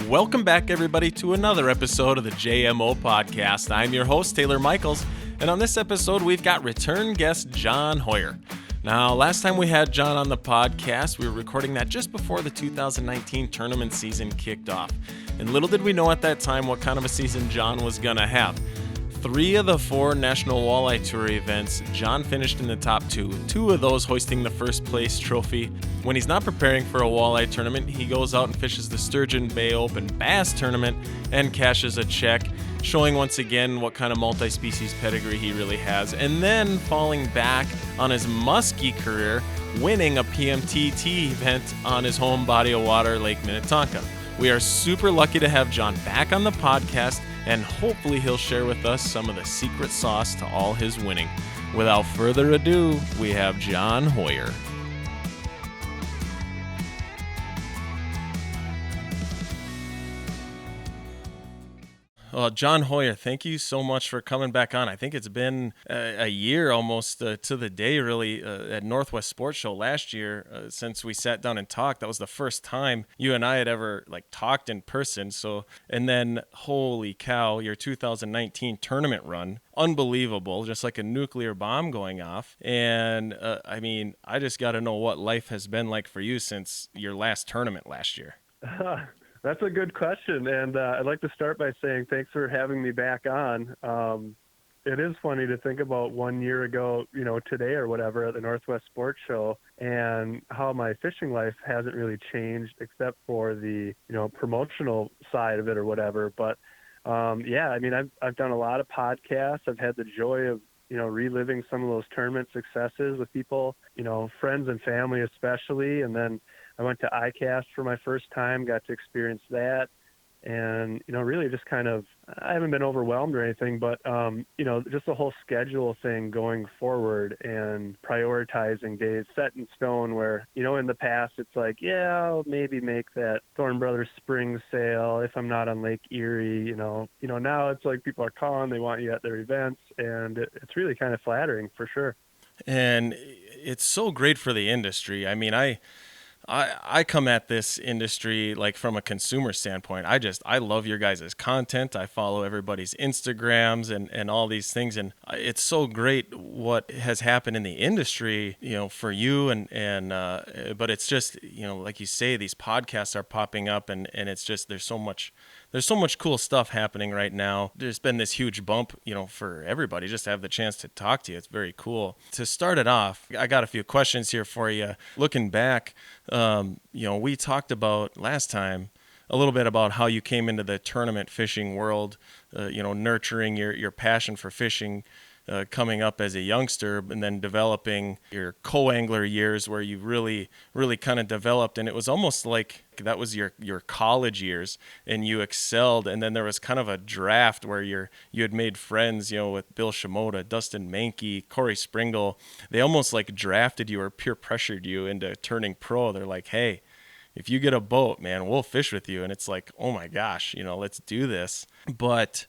Welcome back, everybody, to another episode of the JMO Podcast. I'm your host, Tayler Michels, and on this episode, we've got return guest John Hoyer. Now, last time we had John on the podcast, we were recording that just before the 2019 tournament season kicked off. And little did we know at that time what kind of a season John was going to have. 3 of the 4 National Walleye Tour events, John finished in the top 2 of those hoisting the first place trophy. When he's not preparing for a walleye tournament, he goes out and fishes the Sturgeon Bay Open Bass Tournament and cashes a check, showing once again what kind of multi-species pedigree he really has, and then falling back on his muskie career, winning a PMTT event on his home body of water, Lake Minnetonka. We are super lucky to have John back on the podcast, and hopefully he'll share with us some of the secret sauce to all his winning. Without further ado, we have John Hoyer. Well, John Hoyer, thank you so much for coming back on. I think it's been a year almost to the day, really, at Northwest Sports Show last year since we sat down and talked. That was the first time you and I had ever talked in person. So, and then, holy cow, your 2019 tournament run, unbelievable, just like a nuclear bomb going off. And I just got to know what life has been like for you since your last tournament last year. That's a good question, and I'd like to start by saying thanks for having me back on. It is funny to think about 1 year ago, today or whatever, at the Northwest Sports Show, and how my fishing life hasn't really changed except for the, promotional side of it or whatever. But, I've done a lot of podcasts. I've had the joy of, reliving some of those tournament successes with people, friends and family especially, and then I went to ICAST for my first time, got to experience that. And, really just I haven't been overwhelmed or anything, but, just the whole schedule thing going forward and prioritizing days set in stone where, in the past it's like, yeah, I'll maybe make that Thorne Brothers spring sale if I'm not on Lake Erie, now it's like people are calling, they want you at their events, and it's really kind of flattering for sure. And it's so great for the industry. I come at this industry from a consumer standpoint. I love your guys' content. I follow everybody's Instagrams and all these things. And it's so great what has happened in the industry, for you. But it's just, like you say, these podcasts are popping up and it's just, there's so much cool stuff happening right now. There's been this huge bump, for everybody just to have the chance to talk to you. It's very cool. To start it off, I got a few questions here for you. Looking back, we talked about last time a little bit about how you came into the tournament fishing world, nurturing your passion for fishing, coming up as a youngster, and then developing your co-angler years where you really, really kind of developed. And it was almost like that was your college years and you excelled. And then there was kind of a draft where you had made friends, with Bill Shimoda, Dustin Mankey, Corey Springle. They almost drafted you or peer pressured you into turning pro. They're like, hey, if you get a boat, man, we'll fish with you. And it's like, oh my gosh, let's do this. But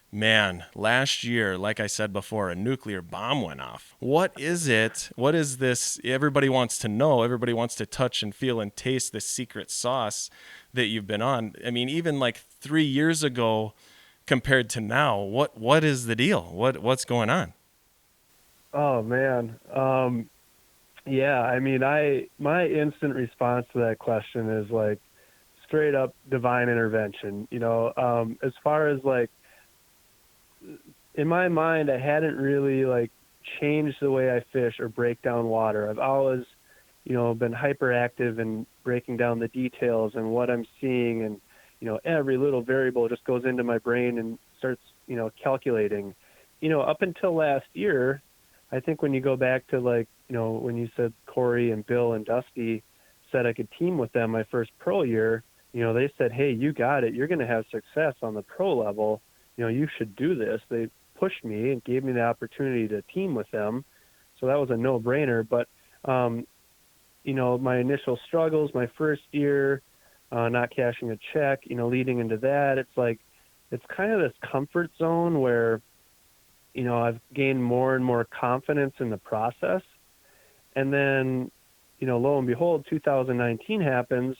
man, last year, like I said before, a nuclear bomb went off. What is it? What is this? Everybody wants to know. Everybody wants to touch and feel and taste the secret sauce that you've been on. Even 3 years ago compared to now, what is the deal? What's going on? Oh, man. My instant response to that question is straight up divine intervention. As far as in my mind, I hadn't really changed the way I fish or break down water. I've always, been hyperactive in breaking down the details and what I'm seeing, and every little variable just goes into my brain and starts, calculating. Up until last year, I think when you go back to when you said Corey and Bill and Dusty said I could team with them my first pro year, they said, hey, you got it. You're going to have success on the pro level. You should do this. They pushed me and gave me the opportunity to team with them. So that was a no-brainer. But, my initial struggles, my first year, not cashing a check, leading into that, it's kind of this comfort zone where, I've gained more and more confidence in the process. And then, lo and behold, 2019 happens,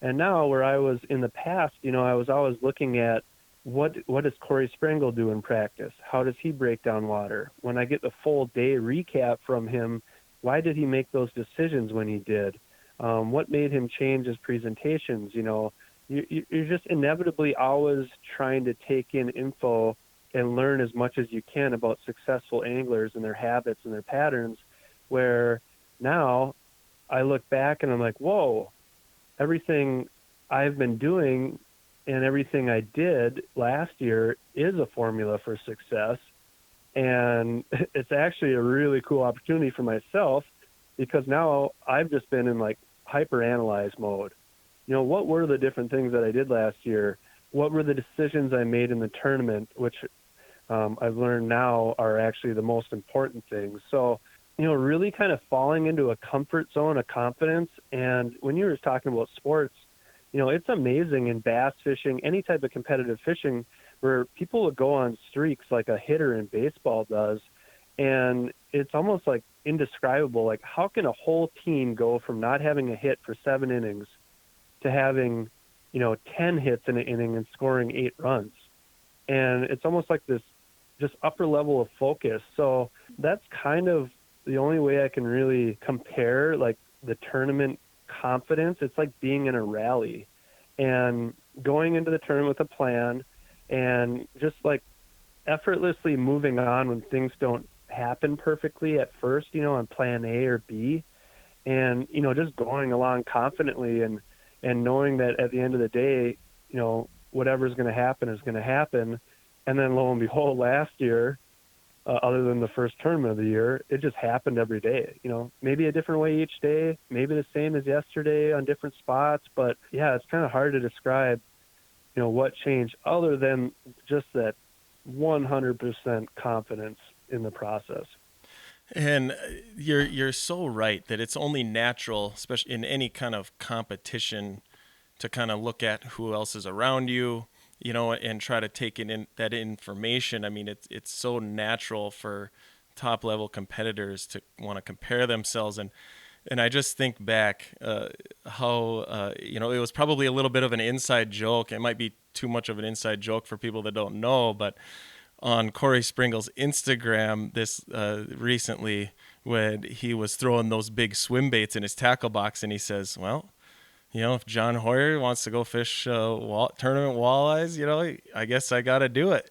And now where I was in the past, I was always looking at what does Corey Sprengel do in practice? How does he break down water? When I get the full day recap from him, why did he make those decisions when he did? What made him change his presentations? You're just inevitably always trying to take in info and learn as much as you can about successful anglers and their habits and their patterns, where now I look back and I'm like, whoa, everything I've been doing and everything I did last year is a formula for success. And it's actually a really cool opportunity for myself, because now I've just been in like hyper analyze mode. What were the different things that I did last year? What were the decisions I made in the tournament, which I've learned now are actually the most important things. So, really kind of falling into a comfort zone of confidence. And when you were talking about sports, it's amazing in bass fishing, any type of competitive fishing, where people would go on streaks like a hitter in baseball does. And it's almost like indescribable. Like, how can a whole team go from not having a hit for 7 innings to having, 10 hits in an inning and scoring 8 runs? And it's almost like this just upper level of focus. So that's kind of the only way I can really compare like the tournament confidence. It's like being in a rally and going into the tournament with a plan and just like effortlessly moving on when things don't happen perfectly at first, on plan A or B, and, just going along confidently and knowing that at the end of the day, whatever's going to happen is going to happen. And then lo and behold, last year, other than the first tournament of the year, it just happened every day, maybe a different way each day, maybe the same as yesterday on different spots. But yeah, it's kind of hard to describe, what changed other than just that 100% confidence in the process. And you're so right that it's only natural, especially in any kind of competition, to kind of look at who else is around you, and try to take in that information. I mean, it's so natural for top level competitors to want to compare themselves. And I just think back how, it was probably a little bit of an inside joke. It might be too much of an inside joke for people that don't know, but on Corey Sprengel's Instagram this recently, when he was throwing those big swim baits in his tackle box, and he says, well, if John Hoyer wants to go fish tournament walleyes, I guess I got to do it,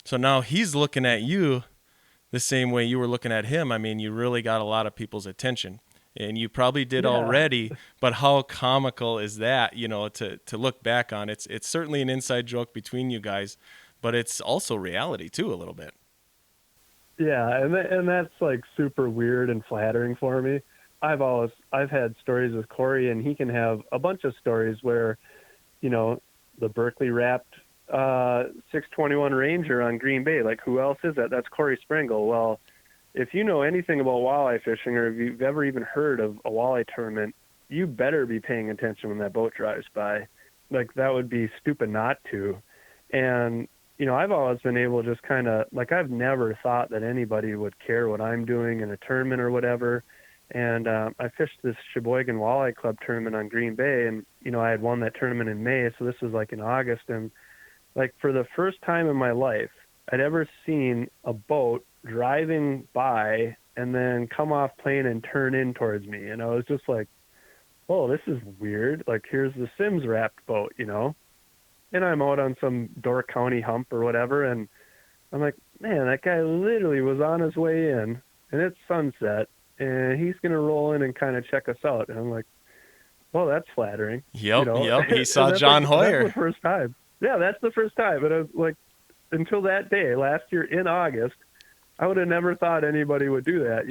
So now he's looking at you the same way you were looking at him. I mean, you really got a lot of people's attention, and you probably did already, but how comical is that, to look back on? It's certainly an inside joke between you guys, but it's also reality too, a little bit. Yeah. And that's like super weird and flattering for me. I've had stories with Corey, and he can have a bunch of stories where, the Berkeley wrapped 621 Ranger on Green Bay. Like, who else is that? That's Corey Sprengel. Well, if you know anything about walleye fishing, or if you've ever even heard of a walleye tournament, you better be paying attention when that boat drives by. Like, that would be stupid not to. And, I've always been able to just kind of, like, I've never thought that anybody would care what I'm doing in a tournament or whatever. And I fished this Sheboygan Walleye Club tournament on Green Bay, and, I had won that tournament in May, so this was like in August. And like, for the first time in my life, I'd ever seen a boat driving by and then come off plane and turn in towards me. And I was just like, oh, this is weird. Like, here's the Sims wrapped boat, and I'm out on some Door County hump or whatever. And I'm like, man, that guy literally was on his way in, and it's sunset, and he's going to roll in and kind of check us out. And I'm like, well, that's flattering. Yep. He saw John Hoyer. That's the first time. Yeah, that's the first time. But I was like, until that day, last year in August, I would have never thought anybody would do that.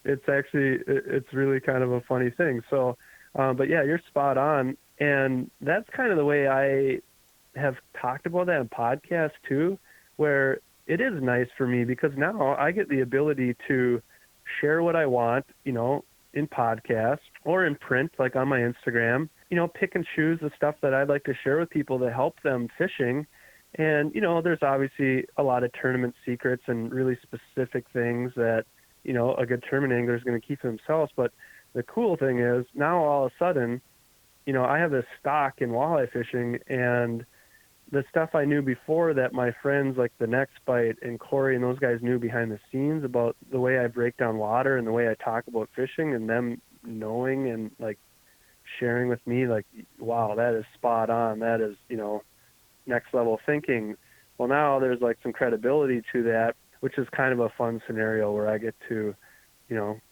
It's actually, it's really kind of a funny thing. So, but yeah, you're spot on. And that's kind of the way I have talked about that in podcasts too, where it is nice for me, because now I get the ability to share what I want, in podcasts or in print, like on my Instagram, pick and choose the stuff that I'd like to share with people to help them fishing. And, there's obviously a lot of tournament secrets and really specific things that, a good tournament angler is going to keep to themselves. But the cool thing is now all of a sudden I have this stock in walleye fishing, and the stuff I knew before that my friends like the Next Bite and Corey and those guys knew behind the scenes about the way I break down water and the way I talk about fishing, and them knowing and like sharing with me like, wow, that is spot on. That is, next level thinking. Well, now there's like some credibility to that, which is kind of a fun scenario where I get to,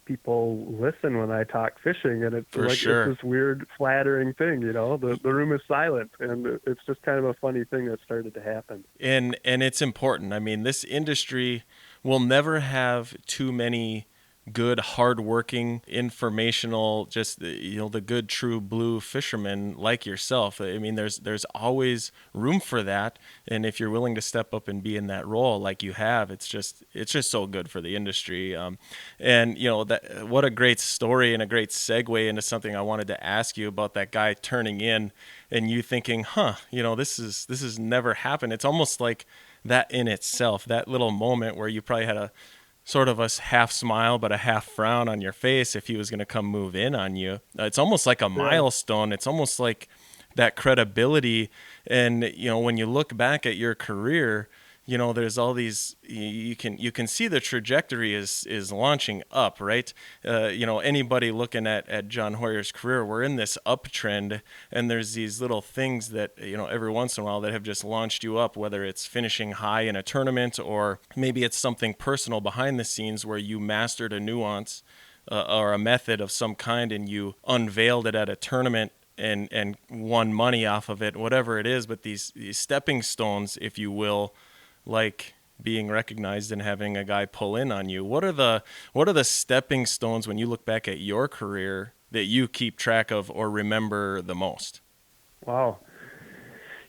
people listen when I talk fishing, and it's For like sure. it's this weird flattering thing, the room is silent, and it's just kind of a funny thing that started to happen. And it's important. I mean, this industry will never have too many good, hardworking, informational, just the good, true blue fishermen like yourself. I mean, there's always room for that, and if you're willing to step up and be in that role like you have, it's just so good for the industry. And that what a great story and a great segue into something I wanted to ask you about that guy turning in and you thinking, this has never happened. It's almost like that in itself, that little moment where you probably had a sort of a half smile but a half frown on your face if he was going to come move in on you. It's almost like a Yeah. milestone. It's almost like that credibility. And when you look back at your career, there's all these, you can see the trajectory is launching up, right? Anybody looking at John Hoyer's career, we're in this uptrend, and there's these little things that every once in a while that have just launched you up, whether it's finishing high in a tournament or maybe it's something personal behind the scenes where you mastered a nuance or a method of some kind and you unveiled it at a tournament and won money off of it, whatever it is. But these stepping stones, if you will, like being recognized and having a guy pull in on you. What are the stepping stones when you look back at your career that you keep track of or remember the most? Wow.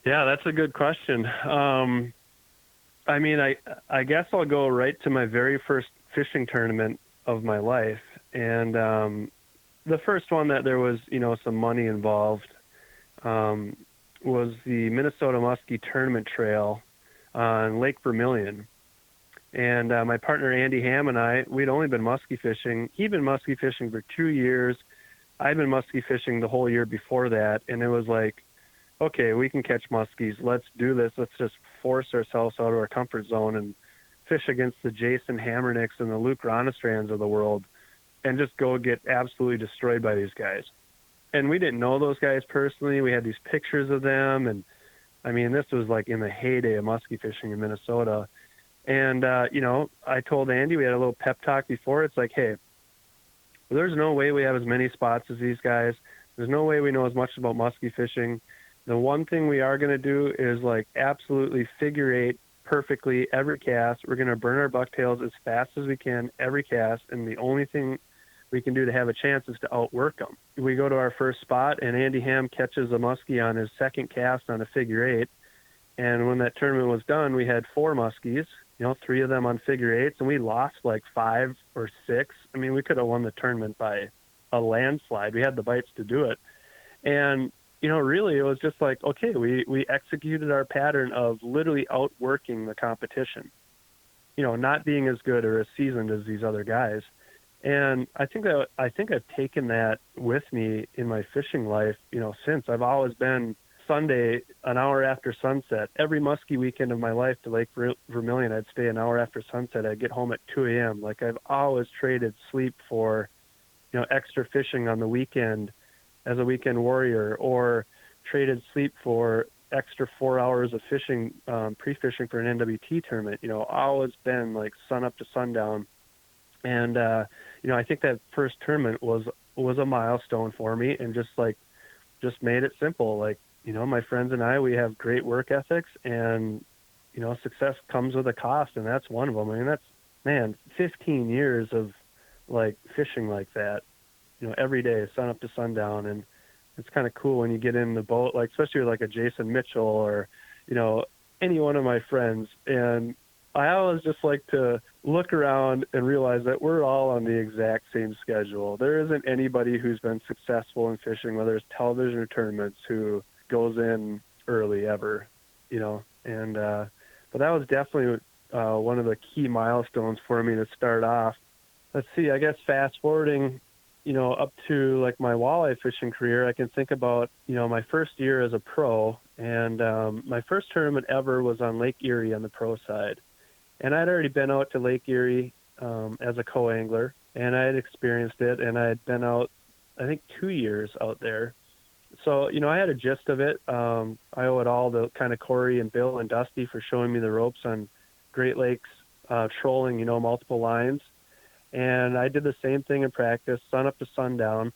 Yeah, that's a good question. I mean, I guess I'll go right to my very first fishing tournament of my life, and the first one that there was some money involved was the Minnesota Muskie Tournament Trail on Lake Vermilion. And my partner Andy Ham and we'd only been muskie fishing. He'd been muskie fishing for 2 years. I'd been muskie fishing the whole year before that, and it was like, okay, we can catch muskies. Let's do this. Let's just force ourselves out of our comfort zone and fish against the Jason Hamernicks and the Luke Ronestrands of the world and just go get absolutely destroyed by these guys. And we didn't know those guys personally. We had these pictures of them, and I mean, this was like in the heyday of muskie fishing in Minnesota. And, I told Andy, we had a little pep talk before. It's like, hey, there's no way we have as many spots as these guys. There's no way we know as much about muskie fishing. The one thing we are going to do is like absolutely figure eight perfectly every cast. We're going to burn our bucktails as fast as we can every cast. And the only thing we can do to have a chance is to outwork them. We go to our first spot, and Andy Ham catches a muskie on his second cast on a figure eight. And when that tournament was done, we had 4 muskies, 3 of them on figure eights, and we lost like 5 or 6. I mean, we could have won the tournament by a landslide. We had the bites to do it. And, really it was just like, okay, we executed our pattern of literally outworking the competition, not being as good or as seasoned as these other guys. And I think I've taken that with me in my fishing life, since. I've always been Sunday, an hour after sunset. Every muskie weekend of my life to Lake Vermilion, I'd stay an hour after sunset. I'd get home at 2 a.m. Like I've always traded sleep for, extra fishing on the weekend as a weekend warrior, or traded sleep for extra 4 hours of fishing, pre-fishing for an NWT tournament. Always been like sun up to sundown. And, I think that first tournament was a milestone for me, and just made it simple. Like, my friends and I, we have great work ethics, and, success comes with a cost, and that's one of them. I mean, 15 years of like fishing like that, every day, sun up to sundown. And it's kind of cool when you get in the boat, like, especially with like a Jason Mitchell or, any one of my friends. And I always just like to look around and realize that we're all on the exact same schedule. There isn't anybody who's been successful in fishing, whether it's television or tournaments, who goes in early ever, and but that was definitely one of the key milestones for me to start off. Let's see, I guess fast forwarding, up to like my walleye fishing career, I can think about, my first year as a pro, and my first tournament ever was on Lake Erie on the pro side. And I'd already been out to Lake Erie as a co-angler, and I had experienced it, and I had been out, I think, 2 years out there. So, I had a gist of it. I owe it all to kind of Corey and Bill and Dusty for showing me the ropes on Great Lakes trolling, multiple lines. And I did the same thing in practice, sun up to sundown.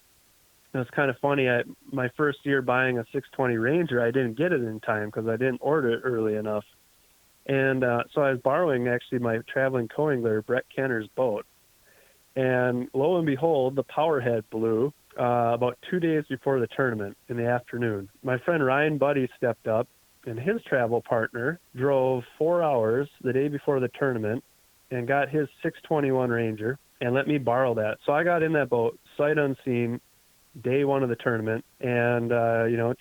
It was kind of funny. My first year buying a 620 Ranger, I didn't get it in time because I didn't order it early enough. And so I was borrowing actually my traveling co-angler, Brett Kenner's boat. And lo and behold, the power head blew about 2 days before the tournament in the afternoon. My friend Ryan Buddy stepped up, and his travel partner drove 4 hours the day before the tournament and got his 621 Ranger and let me borrow that. So I got in that boat, sight unseen, day one of the tournament, and,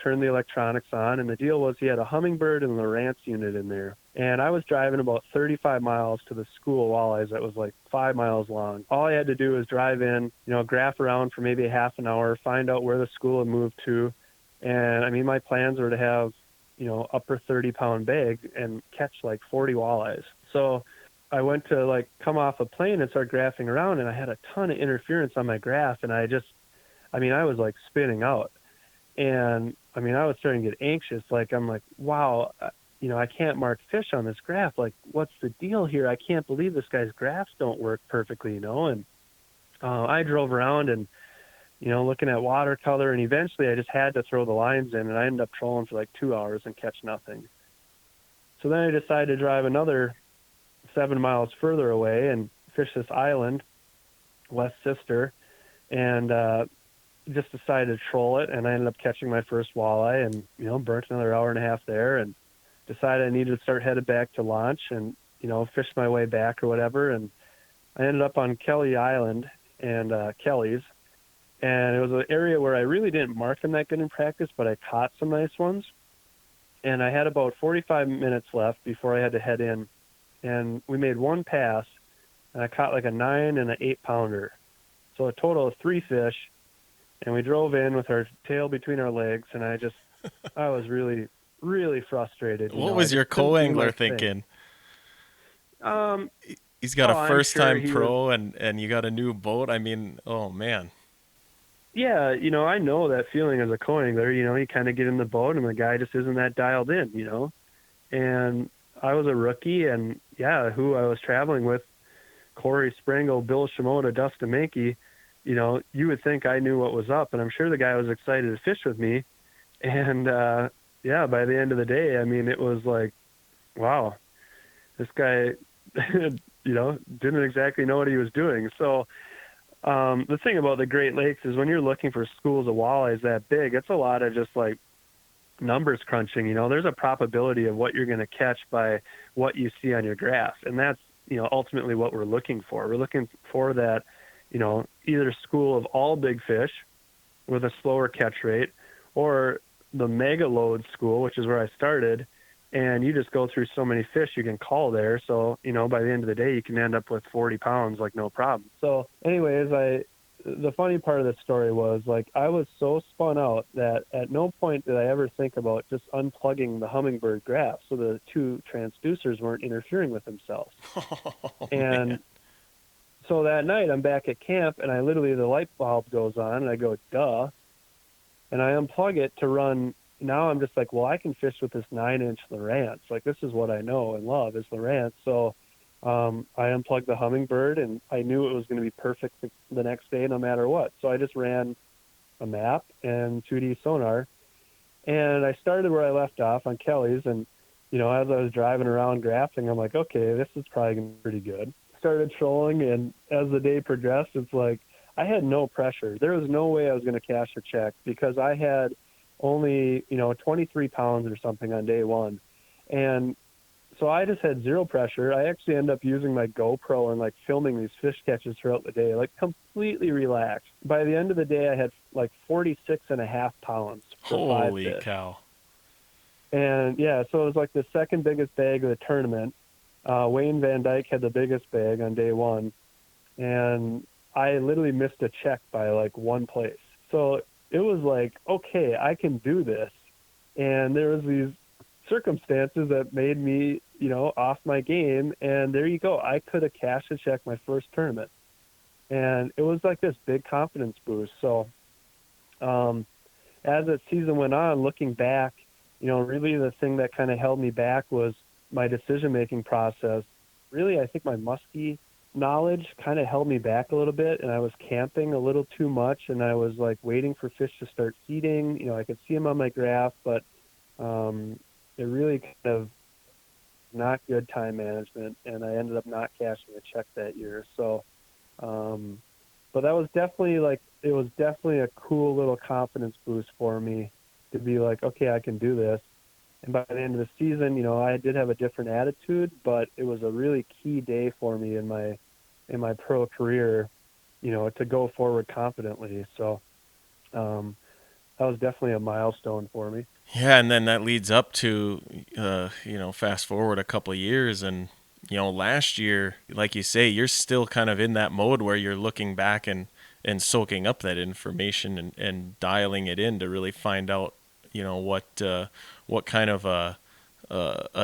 turned the electronics on. And the deal was he had a Humminbird and Lowrance unit in there. And I was driving about 35 miles to the school of walleyes that was like 5 miles long. All I had to do was drive in, graph around for maybe a half an hour, find out where the school had moved to. And, my plans were to have, upper 30-pound bag and catch like 40 walleyes. So I went to come off a plane and start graphing around, and I had a ton of interference on my graph, and I was like spinning out. And I was starting to get anxious. I'm like, wow, I can't mark fish on this graph. Like, what's the deal here? I can't believe this guy's graphs don't work perfectly, And I drove around and, looking at watercolor, and eventually I just had to throw the lines in, and I ended up trolling for like 2 hours and catch nothing. So then I decided to drive another 7 miles further away and fish this island, West Sister, and just decided to troll it. And I ended up catching my first walleye and, burnt another hour and a half there, and decided I needed to start headed back to launch and, fish my way back or whatever. And I ended up on Kelly Island and Kelly's. And it was an area where I really didn't mark them that good in practice, but I caught some nice ones. And I had about 45 minutes left before I had to head in. And we made one pass, and I caught like a 9 and an 8-pounder. So a total of 3 fish. And we drove in with our tail between our legs, and I was really, really frustrated. What was your co-angler thinking? He's got a first-time pro, and you got a new boat. Oh, man. Yeah, I know that feeling as a co-angler. You kind of get in the boat, and the guy just isn't that dialed in, And I was a rookie, and, who I was traveling with, Corey Sprangle, Bill Shimoda, Dustin Mankey, you would think I knew what was up, and I'm sure the guy was excited to fish with me. And, by the end of the day, it was like, wow, this guy, didn't exactly know what he was doing. So the thing about the Great Lakes is when you're looking for schools of walleyes that big, it's a lot of just like numbers crunching. There's a probability of what you're going to catch by what you see on your graph. And that's, ultimately what we're looking for. We're looking for that, either school of all big fish with a slower catch rate, or the mega load school, which is where I started, and you just go through so many fish you can call there. So, by the end of the day, you can end up with 40 pounds, like no problem. So anyways, the funny part of the story was I was so spun out that at no point did I ever think about just unplugging the Humminbird graph so the 2 transducers weren't interfering with themselves. And man. So that night I'm back at camp, and the light bulb goes on, and I go, duh. And I unplug it to run. Now I'm just like, well, I can fish with this 9-inch Lowrance. This is what I know and love is Lowrance. So I unplugged the Humminbird, and I knew it was going to be perfect the next day no matter what. So I just ran a map and 2D sonar, and I started where I left off on Kelly's. And, as I was driving around graphing, I'm like, okay, this is probably going to be pretty good. Started trolling, and as the day progressed, it's like I had no pressure. There was no way I was going to cash or check because I had only, 23 pounds or something on day one. And so I just had zero pressure. I actually ended up using my GoPro and filming these fish catches throughout the day, completely relaxed. By the end of the day, I had 46.5 pounds for 5 fish. Holy cow. And so it was the second biggest bag of the tournament. Wayne Van Dyke had the biggest bag on day one. And I literally missed a check by like one place. So it was like, okay, I can do this. And there was these circumstances that made me, off my game. And there you go. I could have cashed a check my first tournament. And it was like this big confidence boost. So as the season went on, looking back, really the thing that kind of held me back was my decision-making process. Really, I think my muskie knowledge kind of held me back a little bit, and I was camping a little too much, and I was like waiting for fish to start feeding. I could see them on my graph, but it really kind of not good time management, and I ended up not cashing a check that year. So, but that was definitely it was definitely a cool little confidence boost for me to be like, okay, I can do this. And by the end of the season, I did have a different attitude, but it was a really key day for me in my pro career, to go forward confidently. So that was definitely a milestone for me. Yeah, and then that leads up to, fast forward a couple of years, and last year, like you say, you're still kind of in that mode where you're looking back and soaking up that information and dialing it in to really find out, what kind of a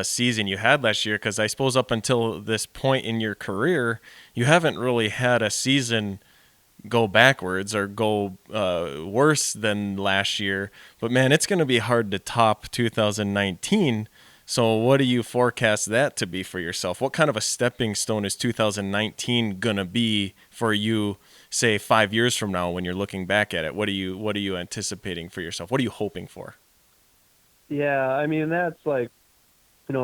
season you had last year. Because I suppose up until this point in your career, you haven't really had a season go backwards or go worse than last year. But man, it's going to be hard to top 2019. So what do you forecast that to be for yourself? What kind of a stepping stone is 2019 going to be for you, say 5 years from now when you're looking back at it? What are you anticipating for yourself? What are you hoping for? Yeah, I mean, that's like,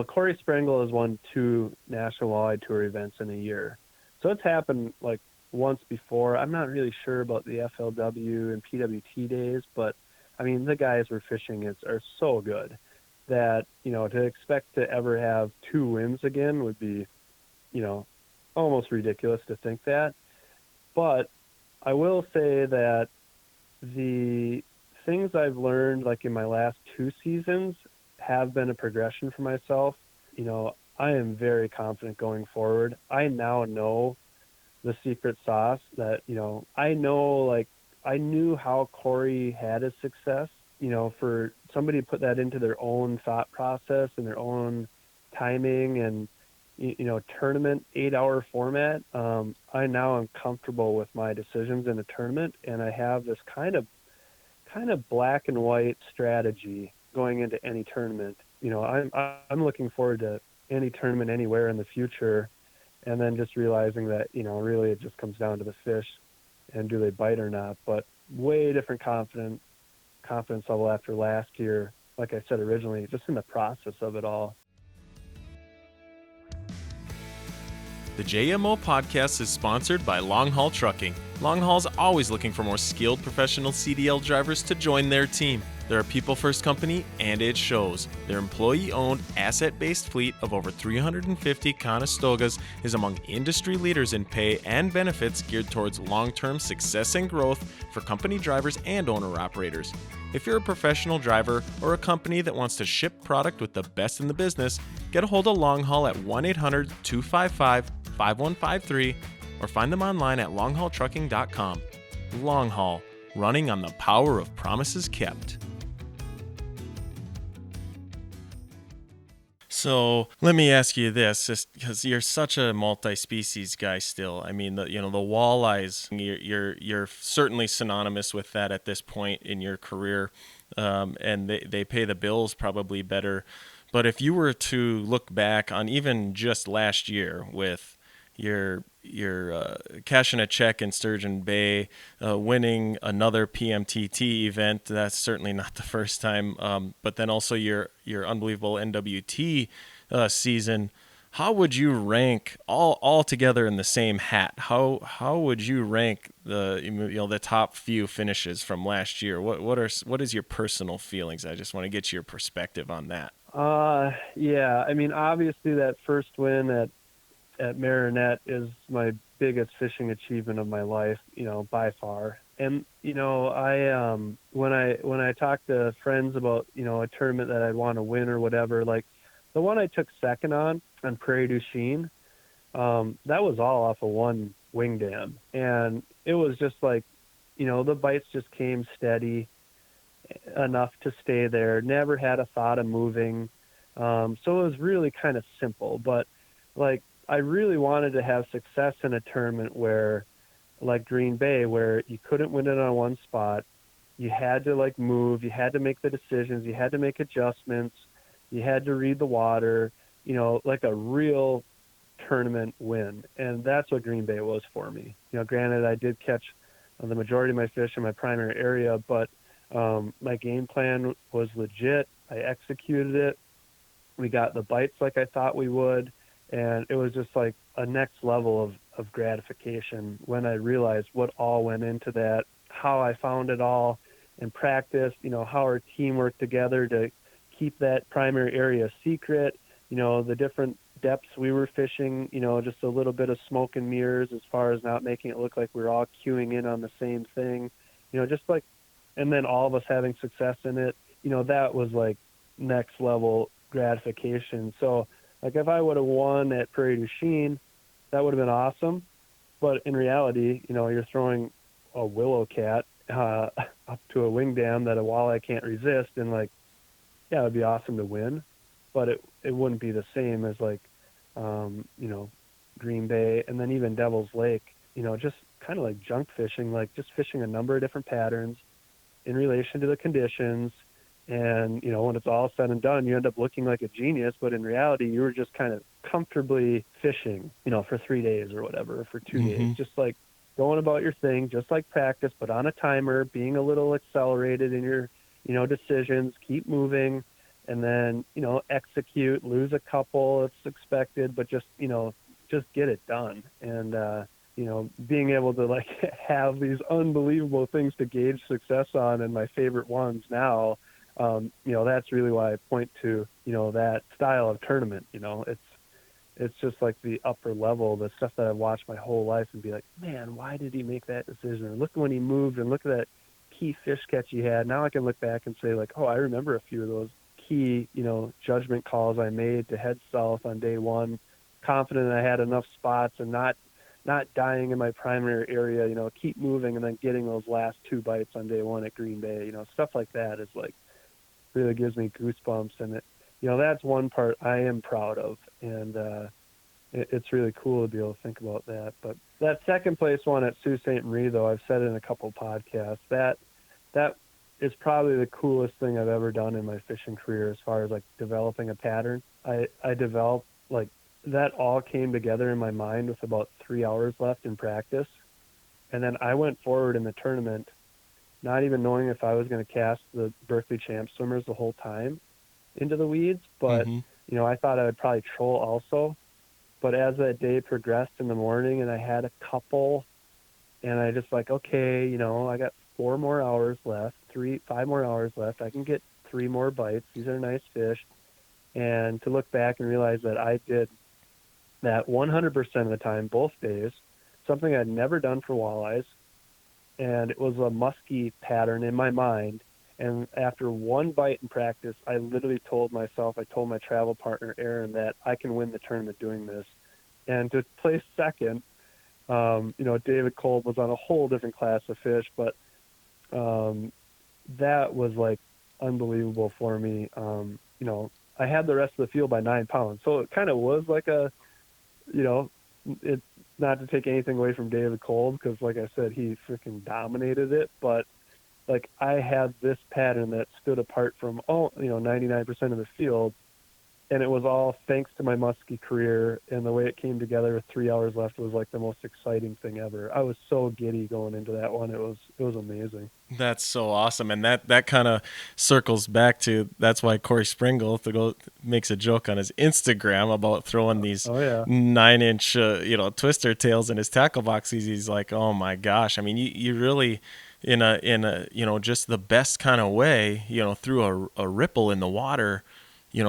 Corey Sprengel has won 2 National Walleye Tour events in a year. So it's happened like once before. I'm not really sure about the FLW and PWT days, but I mean, the guys we're fishing are so good that, to expect to ever have 2 wins again would be, almost ridiculous to think that. But I will say that the things I've learned, like in my last 2 seasons, have been a progression for myself. I am very confident going forward. I now know the secret sauce that, I knew how Corey had his success, for somebody to put that into their own thought process and their own timing and, tournament 8-hour format. I now am comfortable with my decisions in a tournament, and I have this kind of black and white strategy going into any tournament. I'm looking forward to any tournament anywhere in the future, and then just realizing that, really it just comes down to the fish and do they bite or not. But way different confidence level after last year, like I said originally, just in the process of it all. The JMO Podcast is sponsored by Long Haul Trucking. Long Haul's always looking for more skilled professional CDL drivers to join their team. They're a people-first company, and it shows. Their employee-owned, asset-based fleet of over 350 Conestogas is among industry leaders in pay and benefits geared towards long-term success and growth for company drivers and owner-operators. If you're a professional driver or a company that wants to ship product with the best in the business, get a hold of Long Haul at 1-800-255-5153 or find them online at longhaultrucking.com. Long Haul, running on the power of promises kept. So let me ask you this, just because you're such a multi-species guy still. I mean, the walleyes, you're certainly synonymous with that at this point in your career, and they pay the bills probably better. But if you were to look back on even just last year with your cashing a check in Sturgeon Bay, winning another PMTT event. That's certainly not the first time. But then also your unbelievable NWT season. How would you rank all together in the same hat? How would you rank the top few finishes from last year? What is your personal feelings? I just want to get your perspective on that. Yeah, I mean, obviously that first win at Marinette is my biggest fishing achievement of my life, by far. And, I, when I talk to friends about, a tournament that I'd want to win or whatever, like the one I took second on Prairie du Chien, that was all off of one wing dam. And it was just like, the bites just came steady enough to stay there, never had a thought of moving. So it was really kind of simple, but like I really wanted to have success in a tournament where, like Green Bay, where you couldn't win it on one spot. You had to like move, you had to make the decisions, you had to make adjustments, you had to read the water, like a real tournament win. And that's what Green Bay was for me. Granted, I did catch the majority of my fish in my primary area, but my game plan was legit. I executed it. We got the bites like I thought we would. And it was just like a next level of gratification when I realized what all went into that, how I found it all in practice, how our team worked together to keep that primary area secret, the different depths we were fishing, just a little bit of smoke and mirrors as far as not making it look like we were all queuing in on the same thing, just like, and then all of us having success in it, that was like next level gratification. So like if I would have won at Prairie du Chien, that would have been awesome. But in reality, you're throwing a willow cat up to a wing dam that a walleye can't resist, and like, yeah, it'd be awesome to win, but it wouldn't be the same as like, Green Bay, and then even Devil's Lake. Just kind of like junk fishing, like just fishing a number of different patterns in relation to the conditions. And, when it's all said and done, you end up looking like a genius, but in reality, you were just kind of comfortably fishing, for 3 days or whatever, or for 2 days, just like going about your thing, just like practice, but on a timer, being a little accelerated in your, decisions, keep moving, and then, execute, lose a couple, it's expected, but just get it done. And, being able to like have these unbelievable things to gauge success on, and my favorite ones now, that's really why I point to, that style of tournament. It's just like the upper level, the stuff that I've watched my whole life and be like, man, why did he make that decision? And look when he moved, and look at that key fish catch he had. Now I can look back and say like, oh, I remember a few of those key, judgment calls I made to head south on day one, confident I had enough spots and not dying in my primary area, keep moving and then getting those last 2 bites on day one at Green Bay, stuff like that is like, really gives me goosebumps. And that's one part I am proud of. And, it's really cool to be able to think about that. But that second place one at Sault Ste. Marie, though, I've said it in a couple of podcasts, that is probably the coolest thing I've ever done in my fishing career as far as like developing a pattern. I developed like that all came together in my mind with about 3 hours left in practice. And then I went forward in the tournament, not even knowing if I was going to cast the Berkeley Champ swimmers the whole time into the weeds. But, I thought I would probably troll also. But as that day progressed in the morning and I had a couple, and I just like, okay, I got 4 more hours left, 5 more hours left. I can get 3 more bites. These are nice fish. And to look back and realize that I did that 100% of the time, both days, something I'd never done for walleyes. And it was a musky pattern in my mind. And after 1 bite in practice, I literally told my travel partner, Aaron, that I can win the tournament doing this. And to place second, David Kolb was on a whole different class of fish, but that was like unbelievable for me. I had the rest of the field by 9 pounds. So it kind of was like it's not to take anything away from David Kolb, because like I said, he freaking dominated it, but like I had this pattern that stood apart from 99% of the field, and it was all thanks to my muskie career, and the way it came together with 3 hours left was like the most exciting thing ever. I was so giddy going into that one. It was amazing. That's so awesome. And that kind of circles back to, that's why Corey Springle makes a joke on his Instagram about throwing these 9-inch, twister tails in his tackle box. He's like, oh my gosh. I mean, you really, in a, just the best kind of way, through a ripple in the water,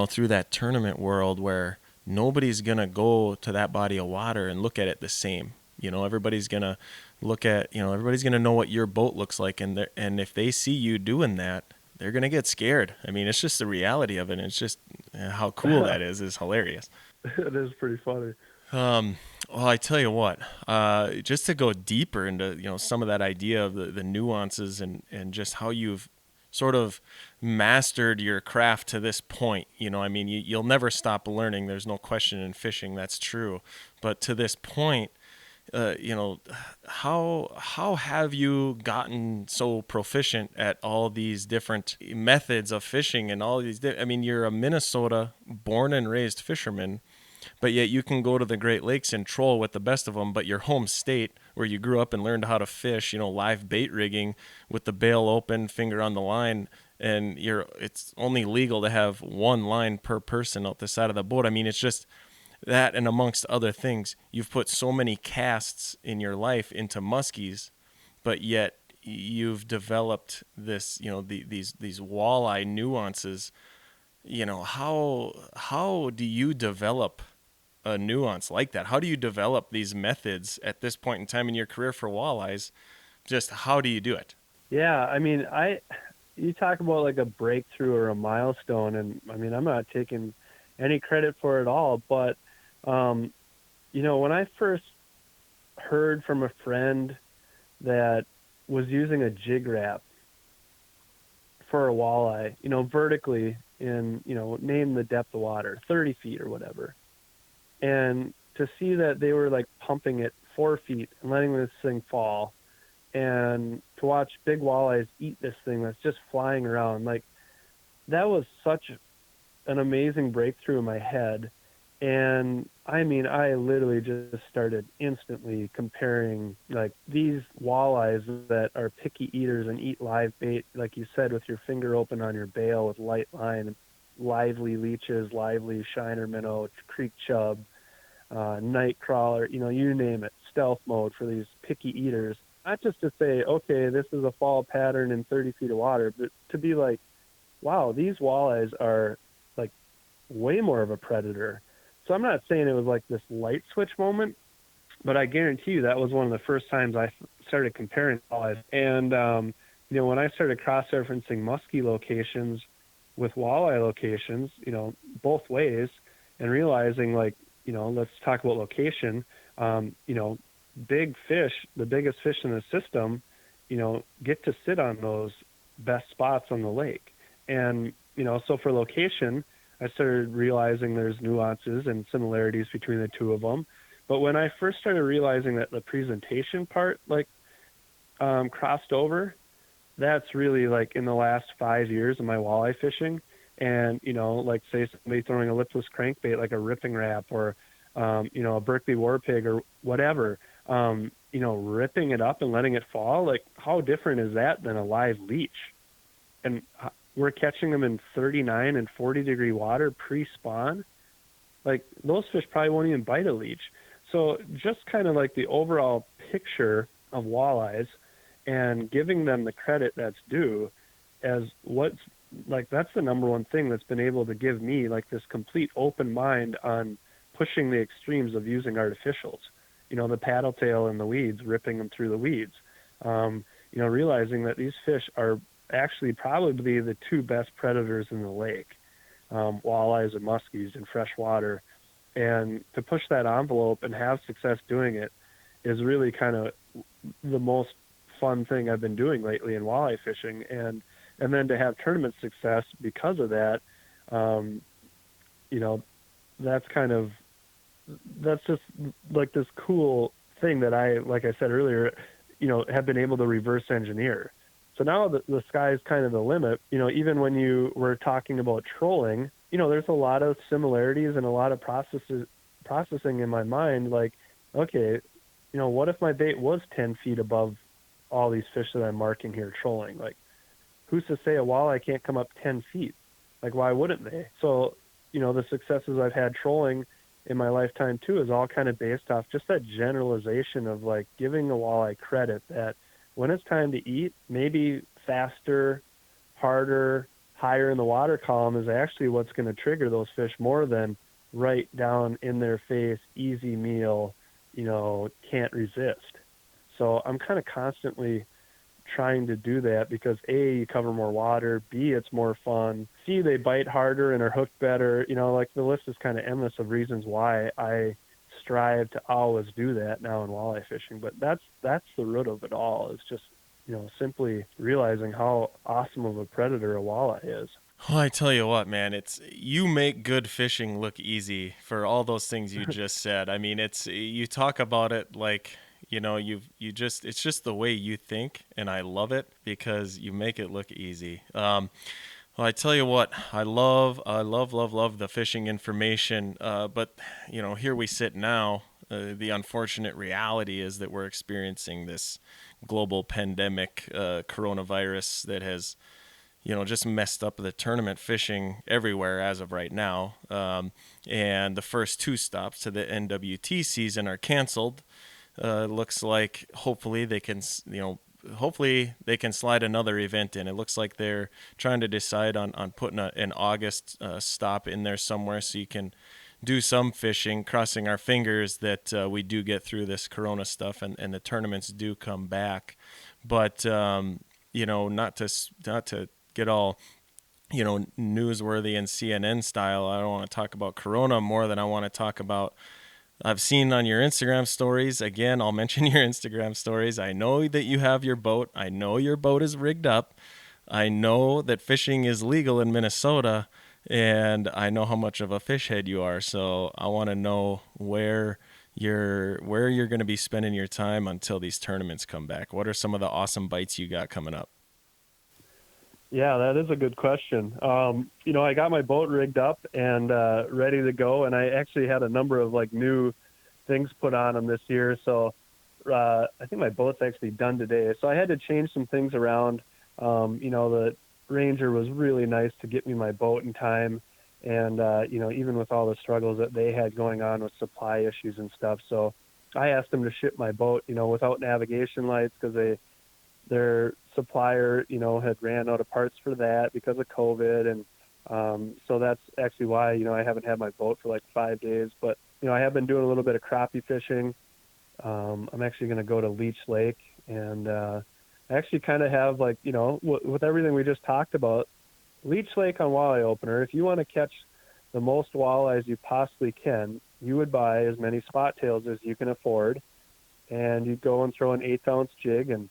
through that tournament world where nobody's going to go to that body of water and look at it the same. Everybody's going to look at, everybody's going to know what your boat looks like. And if they see you doing that, they're going to get scared. I mean, it's just the reality of it. And it's just how cool that is hilarious. It is pretty funny. Well, I tell you what, just to go deeper into, some of that idea of the nuances and just how you've sort of mastered your craft to this point. I mean, you'll never stop learning. There's no question in fishing. That's true. But to this point, how have you gotten so proficient at all these different methods of fishing and all these? I mean, you're a Minnesota born and raised fisherman, but yet you can go to the Great Lakes and troll with the best of them. But your home state, where you grew up and learned how to fish, live bait rigging with the bail open, finger on the line, and it's only legal to have one line per person out the side of the boat. I mean, it's just that, and amongst other things, you've put so many casts in your life into muskies, but yet you've developed this, these walleye nuances. How do you develop a nuance like that? How do you develop these methods at this point in time in your career for walleyes? Just how do you do it? Yeah, I mean, you talk about like a breakthrough or a milestone, and I mean, I'm not taking any credit for it all, but when I first heard from a friend that was using a jig wrap for a walleye, vertically in, name the depth of water, 30 feet or whatever. And to see that they were like pumping it 4 feet and letting this thing fall, and to watch big walleyes eat this thing that's just flying around, like that was such an amazing breakthrough in my head. And I mean, I literally just started instantly comparing like these walleyes that are picky eaters and eat live bait, like you said, with your finger open on your bail with light line, lively leeches, lively shiner minnow, creek chub, night crawler, you name it, stealth mode for these picky eaters. Not just to say, okay, this is a fall pattern in 30 feet of water, but to be like, wow, these walleyes are like way more of a predator. So I'm not saying it was like this light switch moment, but I guarantee you that was one of the first times I started comparing walleyes. And, when I started cross-referencing muskie locations with walleye locations, both ways, and realizing like, let's talk about location, big fish, the biggest fish in the system, get to sit on those best spots on the lake. And, so for location, I started realizing there's nuances and similarities between the two of them. But when I first started realizing that the presentation part, like, crossed over, that's really like in the last 5 years of my walleye fishing. And, like say somebody throwing a lipless crankbait, like a ripping wrap or, a Berkeley war pig or whatever, ripping it up and letting it fall, like how different is that than a live leech? And we're catching them in 39 and 40 degree water pre-spawn. Like those fish probably won't even bite a leech. So just kind of like the overall picture of walleyes and giving them the credit that's due as what's like, that's the number one thing that's been able to give me like this complete open mind on pushing the extremes of using artificials, the paddle tail in the weeds, ripping them through the weeds, realizing that these fish are actually probably the two best predators in the lake, walleyes and muskies in fresh water. And to push that envelope and have success doing it is really kind of the most fun thing I've been doing lately in walleye fishing. And then to have tournament success because of that, that's just like this cool thing that I, like I said earlier, have been able to reverse engineer. So now the sky's kind of the limit. Even when you were talking about trolling, there's a lot of similarities and a lot of processing in my mind. Like, okay, what if my bait was 10 feet above all these fish that I'm marking here trolling? Like, who's to say a walleye can't come up 10 feet? Like, why wouldn't they? So, the successes I've had trolling in my lifetime too is all kind of based off just that generalization of like giving the walleye credit that when it's time to eat, maybe faster, harder, higher in the water column is actually what's going to trigger those fish more than right down in their face, easy meal, can't resist. So I'm kind of constantly trying to do that because A, you cover more water, B, it's more fun, C, they bite harder and are hooked better. Like the list is kind of endless of reasons why I strive to always do that now in walleye fishing. But that's the root of it all. Is just simply realizing how awesome of a predator a walleye is. Well, I tell you what, man, it's you make good fishing look easy for all those things you just said. I mean, it's you talk about it like, you just it's just the way you think, and I love it because you make it look easy. Well, I tell you what, I love, love the fishing information. But here we sit now. The unfortunate reality is that we're experiencing this global pandemic, coronavirus that has just messed up the tournament fishing everywhere as of right now. And the first two stops to the NWT season are canceled. Looks like hopefully they can slide another event in. It looks like they're trying to decide on putting an August stop in there somewhere so you can do some fishing, crossing our fingers that we do get through this corona stuff and the tournaments do come back. But not to get all newsworthy and CNN style. I don't want to talk about corona more than I want to talk about. I've seen on your Instagram stories, again, I'll mention your Instagram stories. I know that you have your boat. I know your boat is rigged up. I know that fishing is legal in Minnesota, and I know how much of a fish head you are. So I want to know where you're going to be spending your time until these tournaments come back. What are some of the awesome bites you got coming up? Yeah, that is a good question. I got my boat rigged up and ready to go, and I actually had a number of new things put on them this year. So I think my boat's actually done today. So I had to change some things around. The Ranger was really nice to get me my boat in time, and even with all the struggles that they had going on with supply issues and stuff. So I asked them to ship my boat, without navigation lights because their supplier, had ran out of parts for that because of COVID. And so that's actually why, I haven't had my boat for 5 days. But, I have been doing a little bit of crappie fishing. I'm actually going to go to Leech Lake. And I actually kind of have, with everything we just talked about, Leech Lake on walleye opener, if you want to catch the most walleyes you possibly can, you would buy as many spot tails as you can afford. And you'd go and throw an 1/8-ounce jig and,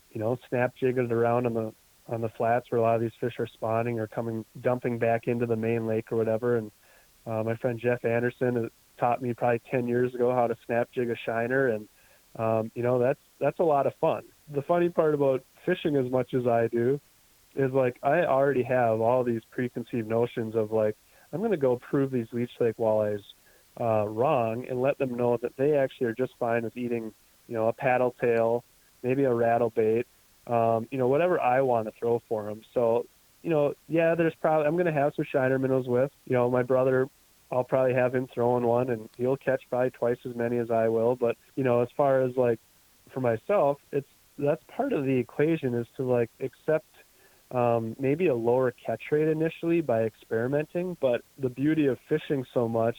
snap jig it around on the flats where a lot of these fish are spawning or dumping back into the main lake or whatever. And my friend Jeff Anderson taught me probably 10 years ago how to snap jig a shiner. And, that's a lot of fun. The funny part about fishing as much as I do is I already have all these preconceived notions of I'm going to go prove these Leech Lake walleyes wrong and let them know that they actually are just fine with eating a paddle tail, maybe a rattle bait, whatever I want to throw for them. So, there's probably, I'm going to have some shiner minnows with, my brother, I'll probably have him throwing one and he'll catch probably twice as many as I will. But, as far as for myself, that's part of the equation is to accept maybe a lower catch rate initially by experimenting. But the beauty of fishing so much,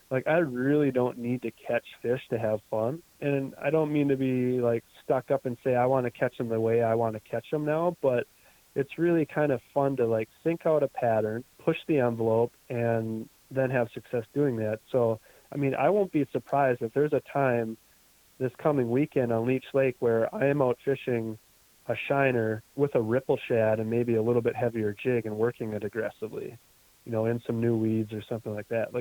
I really don't need to catch fish to have fun. And I don't mean to be stuck up and say I want to catch them the way I want to catch them now, but it's really kind of fun to think out a pattern, push the envelope, and then have success doing that. So, I won't be surprised if there's a time this coming weekend on Leech Lake where I am out fishing a shiner with a ripple shad and maybe a little bit heavier jig and working it aggressively, in some new weeds or something like that.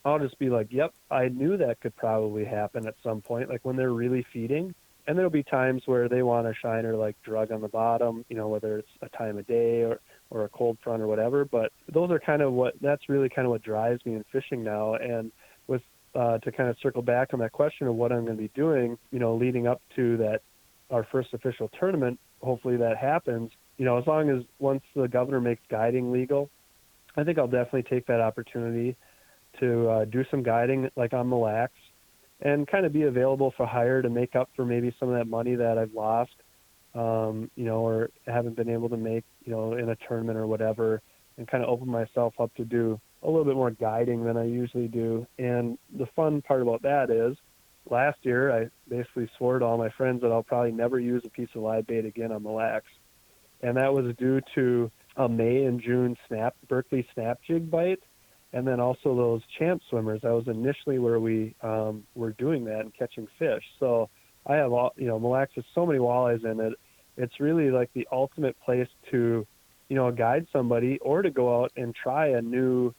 I'll just be yep, I knew that could probably happen at some point, when they're really feeding. And there'll be times where they want a shiner drug on the bottom, whether it's a time of day or a cold front or whatever. But those are that's really kind of what drives me in fishing now. And with to kind of circle back on that question of what I'm going to be doing, leading up to our first official tournament, hopefully that happens, as long as once the governor makes guiding legal, I think I'll definitely take that opportunity to do some guiding on Mille Lacs and kind of be available for hire to make up for maybe some of that money that I've lost, or haven't been able to make, in a tournament or whatever, and kind of open myself up to do a little bit more guiding than I usually do. And the fun part about that is last year I basically swore to all my friends that I'll probably never use a piece of live bait again on Mille Lacs. And that was due to a May and June Berkeley snap jig bite. and then also those champ swimmers. That was initially where we were doing that and catching fish. So I have Mille Lacs has so many walleyes in it. It's really like the ultimate place to, guide somebody or to go out and try a new,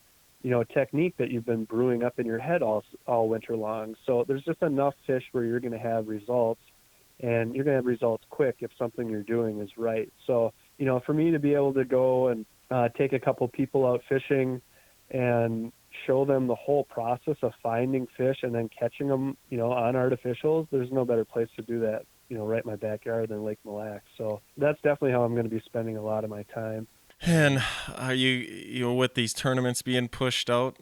technique that you've been brewing up in your head all winter long. So there's just enough fish where you're going to have results, and you're going to have results quick if something you're doing is right. So, for me to be able to go and take a couple people out fishing and show them the whole process of finding fish and then catching them, on artificials, there's no better place to do that, right in my backyard than Lake Mille Lacs. So that's definitely how I'm going to be spending a lot of my time. And are with these tournaments being pushed out,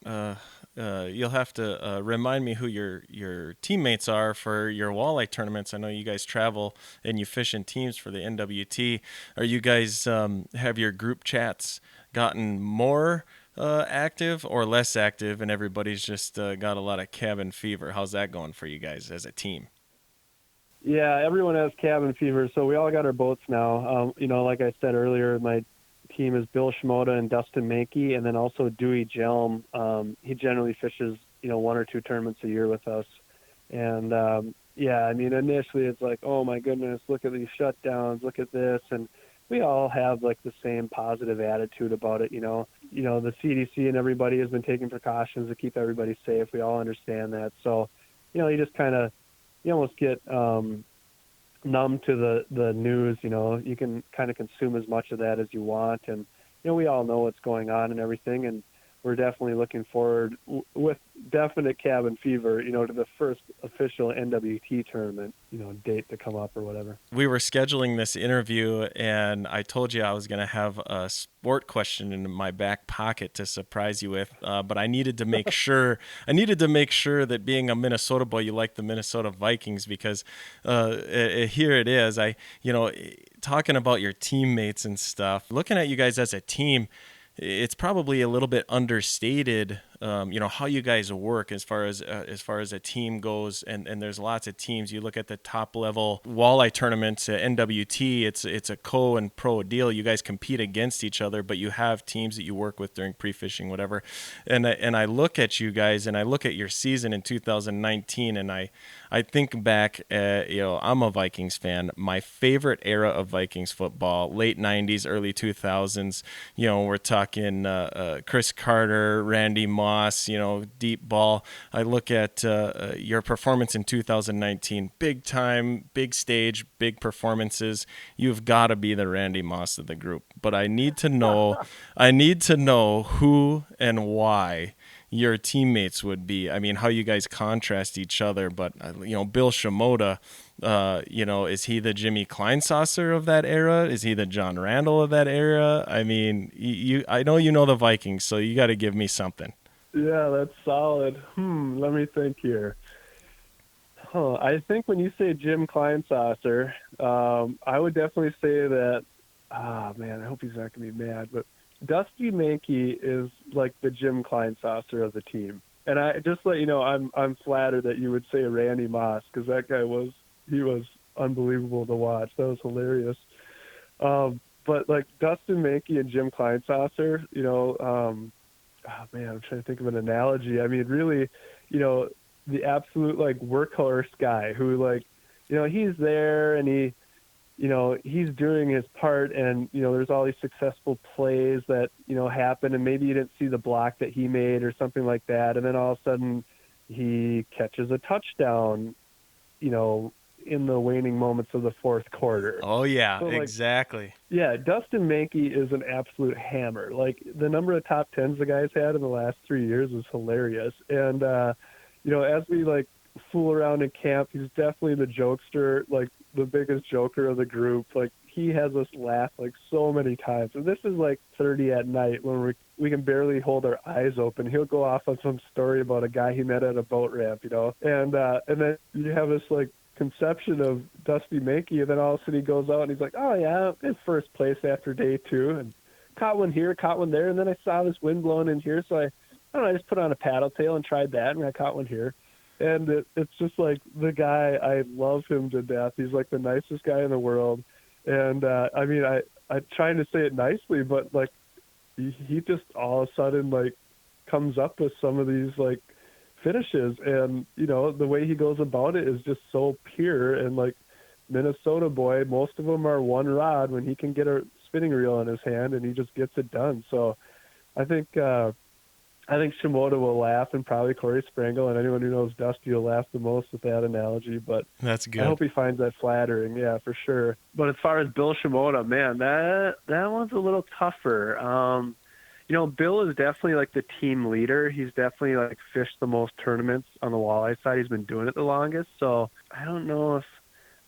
you'll have to remind me who your teammates are for your walleye tournaments. I know you guys travel and you fish in teams for the NWT. Are you guys have your group chats gotten more active or less active, and everybody's just got a lot of cabin fever? How's that going for you guys as a team? Yeah, everyone has cabin fever, so we all got our boats now. Like I said earlier, my team is Bill Shimoda and Dustin Mankey, and then also Dewey Jelm. He generally fishes, 1 or 2 tournaments a year with us. And, initially it's like, oh my goodness, look at these shutdowns, look at this. And we all have like the same positive attitude about it. The CDC and everybody has been taking precautions to keep everybody safe. We all understand that. So, you just kind of, you almost get numb to the news. You can kind of consume as much of that as you want, and we all know what's going on and everything, and we're definitely looking forward with definite cabin fever, to the first official NWT tournament, date to come up or whatever. We were scheduling this interview, and I told you I was going to have a sport question in my back pocket to surprise you with, but I needed to make sure. That being a Minnesota boy, you like the Minnesota Vikings, because here it is. Talking about your teammates and stuff, looking at you guys as a team, it's probably a little bit understated, how you guys work as far as a team goes. And there's lots of teams. You look at the top level walleye tournaments at NWT. It's a co and pro deal. You guys compete against each other, but you have teams that you work with during pre-fishing, whatever. And I look at you guys, and I look at your season in 2019, and I think back, I'm a Vikings fan. My favorite era of Vikings football, late 90s, early 2000s, we're talking Chris Carter, Randy Moss, deep ball. I look at your performance in 2019, big time, big stage, big performances. You've got to be the Randy Moss of the group. But I need to know who and why your teammates would be. I mean, how you guys contrast each other. But Bill Shimoda, is he the Jimmy Kleinsasser of that era? Is he the John Randall of that era? I mean, I know you know the Vikings, so you got to give me something. Yeah, that's solid. Let me think here. I think when you say Jim Kleinsasser, I would definitely say that. Man, I hope he's not going to be mad, but Dusty Mankey is like the Jim Kleinsasser of the team. And I just let you know, I'm flattered that you would say Randy Moss, because that guy was unbelievable to watch. That was hilarious. But like Dustin Mankey and Jim Kleinsasser, I'm trying to think of an analogy. I mean, really, the absolute like workhorse guy who he's there and he's doing his part, and, there's all these successful plays that, happen, and maybe you didn't see the block that he made or something like that. And then all of a sudden he catches a touchdown, in the waning moments of the fourth quarter. Oh yeah, so, exactly. Yeah. Dustin Mankey is an absolute hammer. Like, the number of top 10s the guy's had in the last 3 years is hilarious. And, as we fool around in camp, he's definitely the jokester, like the biggest joker of the group. Like, he has us laugh so many times. And this is 30 at night when we can barely hold our eyes open. He'll go off on some story about a guy he met at a boat ramp, and then you have this conception of Dusty Mankey, and then all of a sudden he goes out and he's like, oh yeah, in first place after day 2, and caught one here, caught one there, and then I saw this wind blowing in here, so I just put on a paddle tail and tried that, and I caught one here. And it's just the guy, I love him to death. He's the nicest guy in the world. And I'm trying to say it nicely, but he just all of a sudden comes up with some of these like finishes, and the way he goes about it is just so pure. And like Minnesota boy, most of them are one rod when he can get a spinning reel in his hand, and he just gets it done. So I think Shimoda will laugh, and probably Corey Sprengel, and anyone who knows Dusty will laugh the most with that analogy. But That's good. I hope he finds that flattering, yeah, for sure. But as far as Bill Shimoda, man, that one's a little tougher. Bill is definitely like the team leader. He's definitely like fished the most tournaments on the walleye side. He's been doing it the longest. So I don't know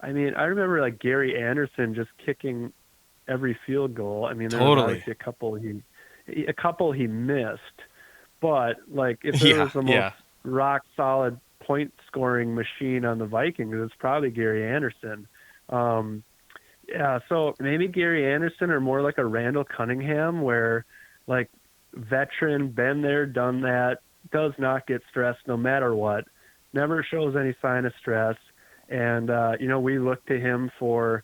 I remember like Gary Anderson just kicking every field goal. I mean, there was obviously a couple he missed. But like, if there was the most rock solid point scoring machine on the Vikings, it's probably Gary Anderson. So maybe Gary Anderson, or more like a Randall Cunningham, where like veteran, been there, done that, does not get stressed no matter what, never shows any sign of stress. And, we look to him for,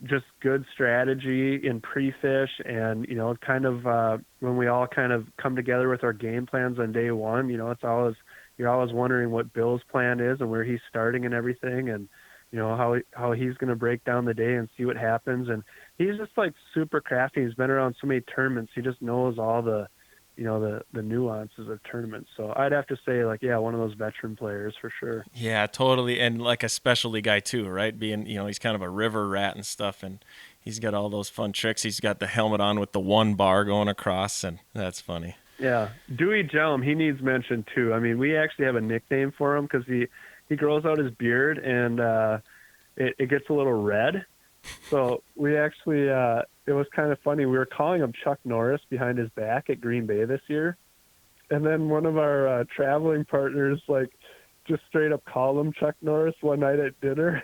just good strategy in pre-fish, and kind of when we all kind of come together with our game plans on day one, you're always wondering what Bill's plan is and where he's starting and everything, and how he's going to break down the day and see what happens. And he's just like super crafty. He's been around so many tournaments. He just knows all the the nuances of tournaments. So I'd have to say, like, one of those veteran players for sure. Yeah, totally. And like a specialty guy too, right? Being, he's kind of a river rat and stuff, and he's got all those fun tricks. He's got the helmet on with the one bar going across, and that's funny. Yeah. Dewey Jelm, he needs mention too. I mean, we actually have a nickname for him because he grows out his beard, and it gets a little red. So we actually, it was kind of funny. We were calling him Chuck Norris behind his back at Green Bay this year. And then one of our traveling partners, like, just straight up called him Chuck Norris one night at dinner.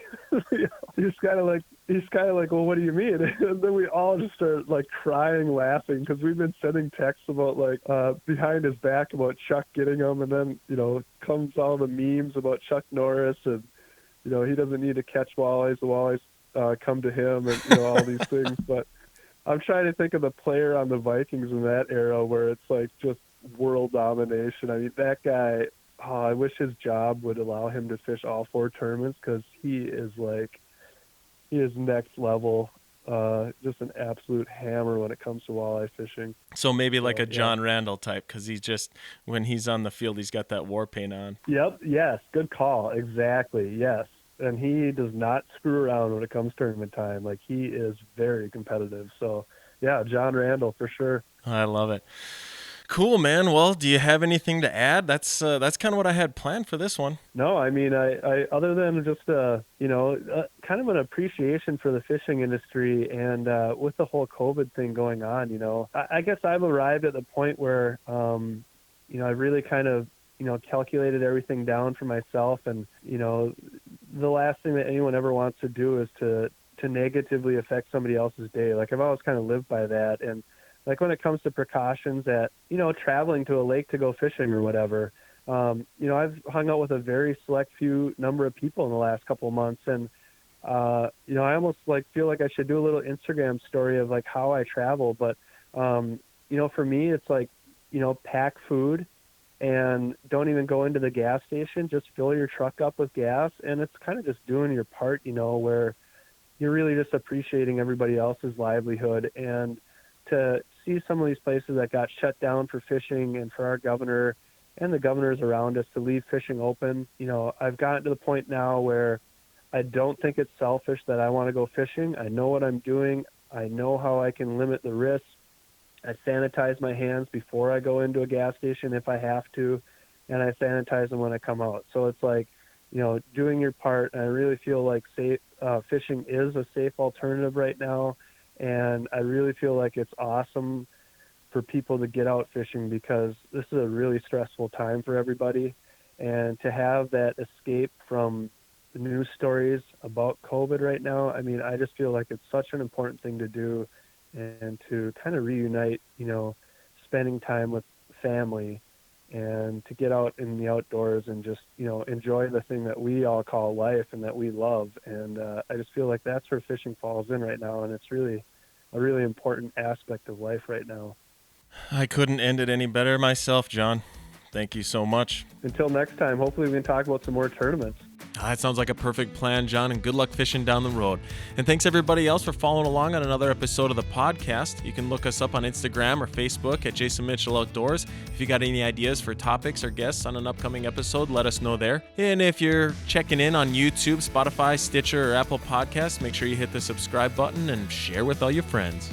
He's kind of like, well, what do you mean? And then we all just started like crying, laughing, because we've been sending texts about like behind his back about Chuck getting him. And then, comes all the memes about Chuck Norris, and, he doesn't need to catch walleyes. The walleyes come to him, and all these things. But I'm trying to think of the player on the Vikings in that era where it's like just world domination. I mean, that guy, I wish his job would allow him to fish all 4 tournaments, because he is next level. Just an absolute hammer when it comes to walleye fishing. So maybe like a John Randall type, because he's just, when he's on the field, he's got that war paint on. Yep. Yes. Good call. Exactly. Yes. And he does not screw around when it comes tournament time. Like, he is very competitive. So, yeah, John Randall for sure. I love it. Cool, man. Well, do you have anything to add? That's kind of what I had planned for this one. No, I mean, I other than just kind of an appreciation for the fishing industry, and with the whole COVID thing going on, I guess I've arrived at the point where I really kind of calculated everything down for myself, and the last thing that anyone ever wants to do is to negatively affect somebody else's day. Like, I've always kind of lived by that. And like, when it comes to precautions at, traveling to a lake to go fishing or whatever, I've hung out with a very select few number of people in the last couple of months. And, I almost like feel like I should do a little Instagram story of like how I travel. But, for me, it's like, pack food and don't even go into the gas station. Just fill your truck up with gas. And it's kind of just doing your part, where you're really just appreciating everybody else's livelihood. And to see some of these places that got shut down for fishing, and for our governor and the governors around us to leave fishing open, I've gotten to the point now where I don't think it's selfish that I want to go fishing. I know what I'm doing. I know how I can limit the risks. I sanitize my hands before I go into a gas station if I have to, and I sanitize them when I come out. So it's like, doing your part. And I really feel like fishing is a safe alternative right now. And I really feel like it's awesome for people to get out fishing, because this is a really stressful time for everybody. And to have that escape from the news stories about COVID right now, I mean, I just feel like it's such an important thing to do, and to kind of reunite, spending time with family, and to get out in the outdoors and just, enjoy the thing that we all call life and that we love. And I just feel like that's where fishing falls in right now. And it's really a really important aspect of life right now. I couldn't end it any better myself, John. Thank you so much. Until next time, hopefully we can talk about some more tournaments. That sounds like a perfect plan, John, and good luck fishing down the road. And thanks everybody else for following along on another episode of the podcast. You can look us up on Instagram or Facebook at Jason Mitchell Outdoors. If you got any ideas for topics or guests on an upcoming episode, let us know there. And if you're checking in on YouTube, Spotify, Stitcher, or Apple Podcasts, make sure you hit the subscribe button and share with all your friends.